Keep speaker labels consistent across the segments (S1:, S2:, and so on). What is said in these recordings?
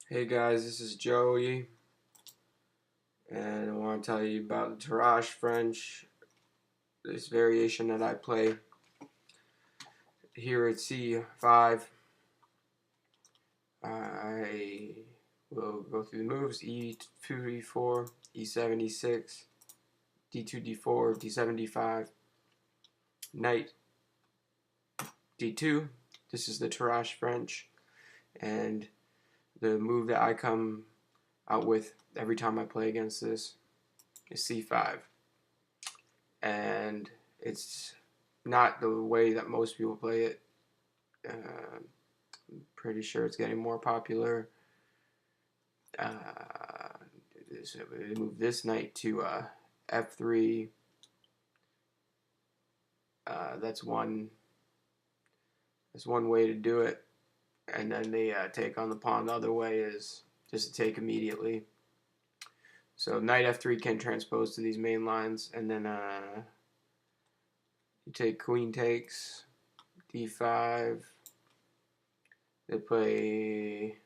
S1: Hey guys, this is Joey, and I want to tell you about the Tarrache French, this variation that I play here at C5. I will go through the moves: E2, E4, E7, E6, D2, D4, D7, D5, Knight, D2. This is the Tarrache French, and the move that I come out with every time I play against this is C5. And it's not the way that most people play it. Pretty sure it's getting more popular. So we move this knight to f3. That's one. That's one way to do it. And then they take on the pawn. The other way is just to take immediately. So knight f3 can transpose to these main lines, and then you take queen takes, d5. They play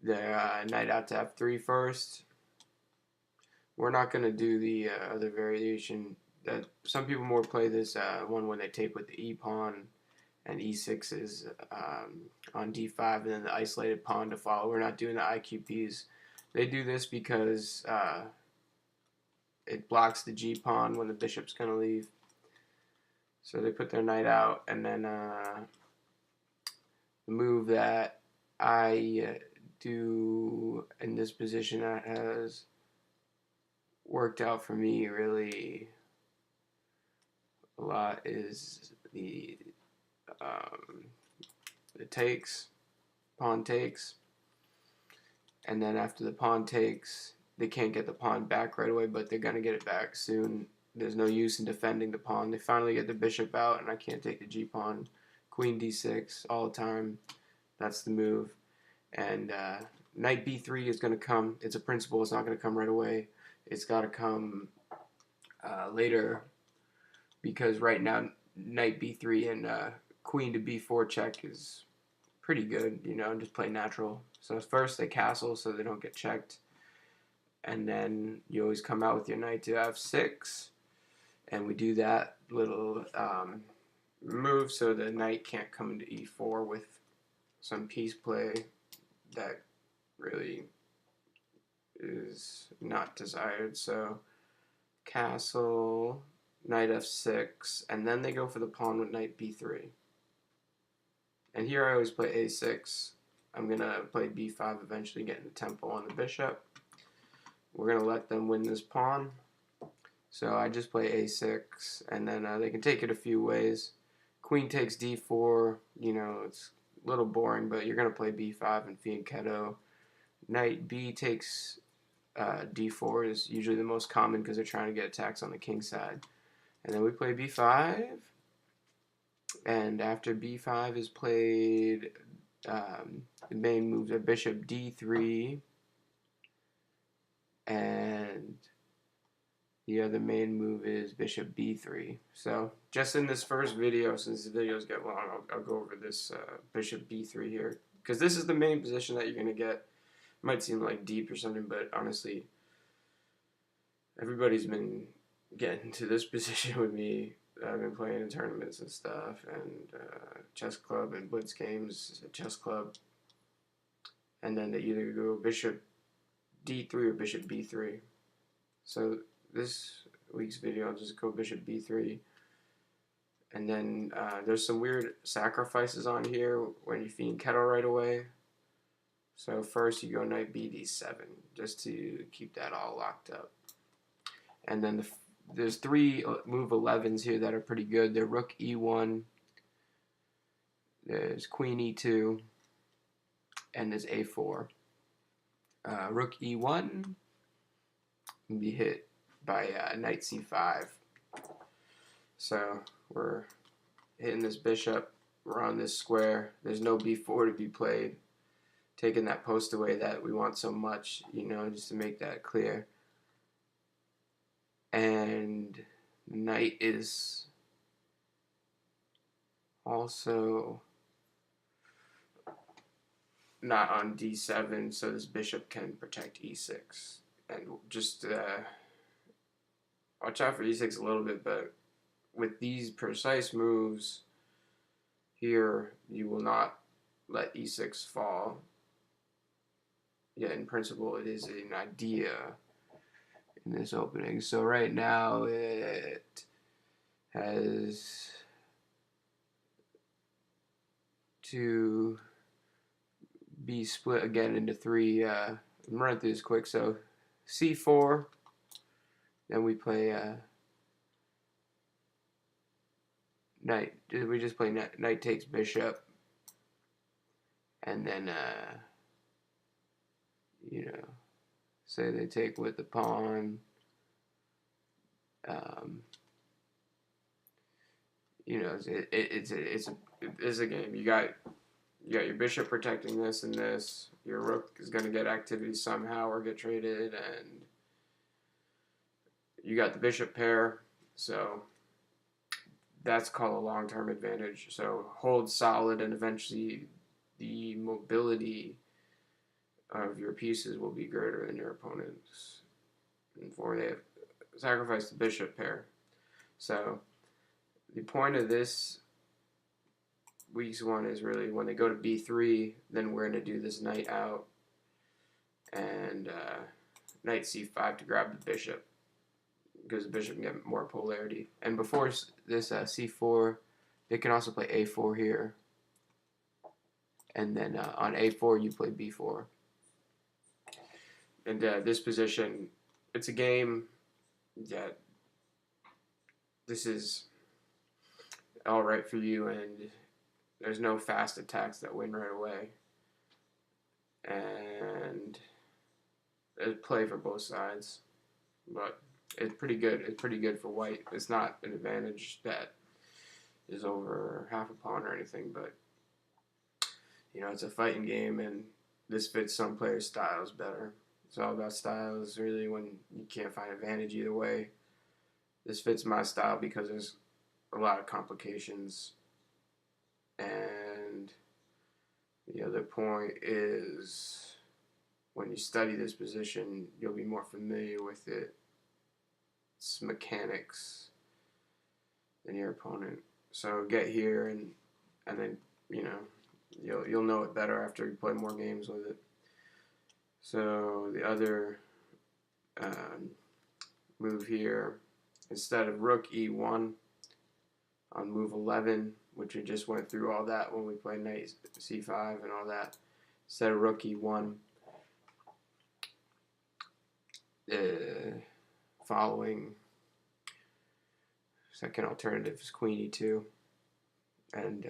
S1: their knight out to f3 first. We're not going to do the other variation. That some people more play this one when they take with the e pawn and e6 is on d5 and then the isolated pawn to follow. We're not doing the IQPs. They do this because it blocks the g pawn when the bishop's going to leave. So they put their knight out, and then the move that I do in this position that has worked out for me really a lot is the takes, pawn takes, and then after the pawn takes, they can't get the pawn back right away, but they're gonna get it back soon. There's no use in defending the pawn. They finally get the bishop out, and I can't take the g pawn. Queen d6 all the time. That's the move. And knight b3 is going to come. It's a principle. It's not going to come right away. It's got to come later, because right now knight b3 and queen to b4 check is pretty good. Just play natural. So first they castle so they don't get checked, and then you always come out with your knight to f6, and we do that little move so the knight can't come into e4 with some piece play that really is not desired. So castle, knight f6, and then they go for the pawn with knight b3. And here I always play a6. I'm going to play b5, eventually getting the tempo on the bishop. We're going to let them win this pawn. So I just play a6, and then they can take it a few ways. Queen takes d4, it's a little boring, but you're going to play b5 and fianchetto. Knight b takes d4 is usually the most common because they're trying to get attacks on the king side. And then we play b5, and after b5 is played, the main moves are bishop d3, and the other main move is bishop b3. So just in this first video, since the videos get long, I'll go over this bishop b3 here, because this is the main position that you're going to get. It might seem like deep or something, but honestly, everybody's been getting to this position with me. I've been playing in tournaments and stuff, and chess club and blitz games at chess club. And then they either go bishop d3 or bishop b3. So this week's video, I'll just go bishop b3. And then there's some weird sacrifices on here when you fianchetto right away. So first you go knight b d7, just to keep that all locked up. And then there's three move 11s here that are pretty good. They're rook e1, there's queen e2, and there's a4. Rook e1 can be hit by knight c5. So we're hitting this bishop. We're on this square. There's no b4 to be played. Taking that post away that we want so much, just to make that clear. And knight is also not on d7, so this bishop can protect e6. And just watch out for e6 a little bit, but with these precise moves here, you will not let e6 fall. Yeah, in principle, it is an idea in this opening. So right now, it has to be split again into three. I'm running through this quick. So c4, then we play knight. We just play knight takes bishop, and then you know, say they take with the pawn. You know, it's a game. You got your bishop protecting this and this. Your rook is going to get activity somehow or get traded, and you got the bishop pair. So that's called a long-term advantage. So hold solid, and eventually the mobility of your pieces will be greater than your opponent's. And for they have sacrificed the bishop pair. So the point of this week's one is really when they go to b3, then we're going to do this knight out and knight c5 to grab the bishop, because the bishop can get more polarity. And before this c4, they can also play a4 here. And then on a4, you play b4. And this position, it's a game that this is all right for you, and there's no fast attacks that win right away. And there's play for both sides. But it's pretty good. It's pretty good for white. It's not an advantage that is over half a pawn or anything, but you know, it's a fighting game, and this fits some players' styles better. It's all about styles, really, when you can't find advantage either way. This fits my style because there's a lot of complications. And the other point is, when you study this position, you'll be more familiar with its mechanics than your opponent. So get here, and then, you know, you'll know it better after you play more games with it. So the other move here, instead of rook e1 on move 11, which we just went through all that when we played knight c5 and all that, instead of rook e1, following second alternative is queen e2, and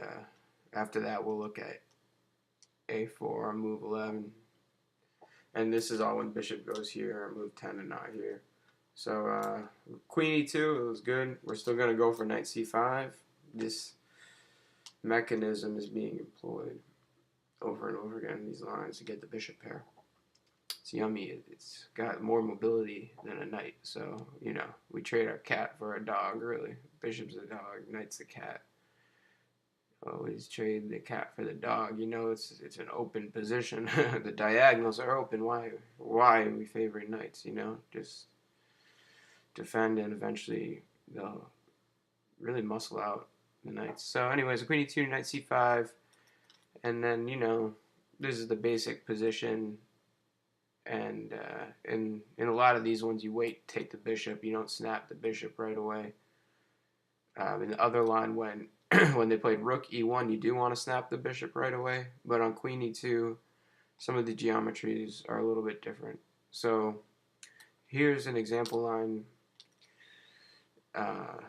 S1: after that we'll look at a4 on move 11. And this is all when bishop goes here, move 10 and not here. So queen e2, it was good. We're still going to go for knight c5. This mechanism is being employed over and over again in these lines to get the bishop pair. It's yummy. It's got more mobility than a knight. So, you know, we trade our cat for a dog, really. Bishop's a dog, knight's a cat. Always trade the cat for the dog. You know, it's an open position. The diagonals are open. Why are we favoring knights? You know, just defend, and eventually they'll really muscle out the knights. So, anyways, queen e2, knight c5, and then, you know, this is the basic position. And in a lot of these ones, you wait, take the bishop. You don't snap the bishop right away. In the other line, when when they played rook e1, you do want to snap the bishop right away. But on queen e2, some of the geometries are a little bit different. So here's an example line. I'm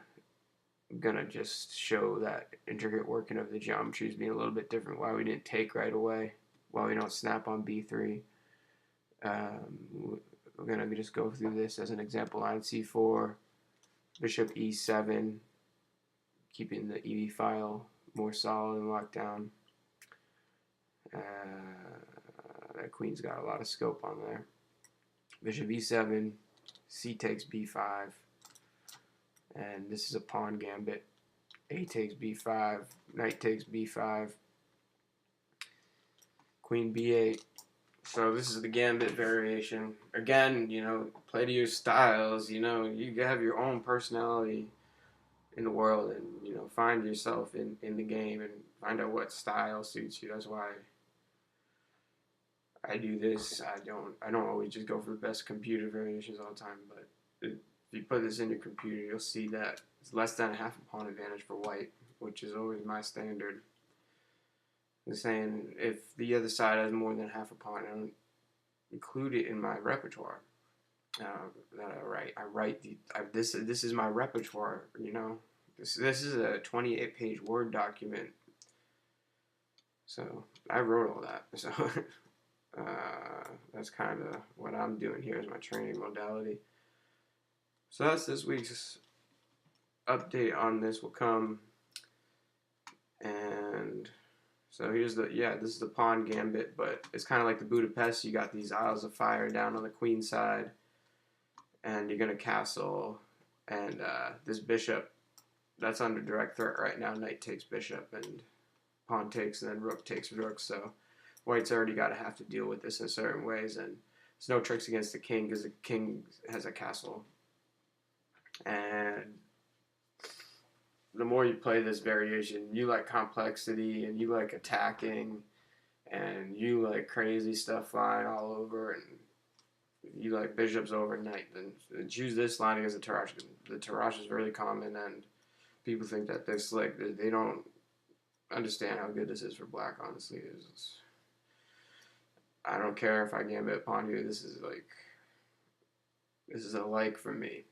S1: going to just show that intricate working of the geometries being a little bit different, why we didn't take right away, why we don't snap on b3. We're going to just go through this as an example line. C4, bishop e7, keeping the EV file more solid and locked down. That queen's got a lot of scope on there. Bishop e7, c takes b5, and this is a pawn gambit. A takes b5, knight takes b5, queen b8. So this is the gambit variation. Again, play to your styles. You have your own personality in the world, and find yourself in the game and find out what style suits you. That's why I do this. I don't always just go for the best computer variations all the time, but if you put this in your computer, you'll see that it's less than a half a pawn advantage for white, which is always my standard. I'm saying if the other side has more than half a pawn, I don't include it in my repertoire. That I write. This is my repertoire. This is a 28-page Word document. So I wrote all that. So that's kind of what I'm doing here as my training modality. So that's this week's update on this will come. And so this is the pawn gambit, but it's kind of like the Budapest. You got these Isles of Fire down on the queen side, and you're going to castle, and this bishop, that's under direct threat right now. Knight takes bishop, and pawn takes, and then rook takes rook, so white's already got to have to deal with this in certain ways, and there's no tricks against the king because the king has a castle. And the more you play this variation, you like complexity, and you like attacking, and you like crazy stuff flying all over, and you like bishops overnight, then choose this line against the Tarrache. The Tarrache is really common, and people think that they're slick. They don't understand how good this is for black, honestly. I don't care if I gambit pawn here. This is a like for me.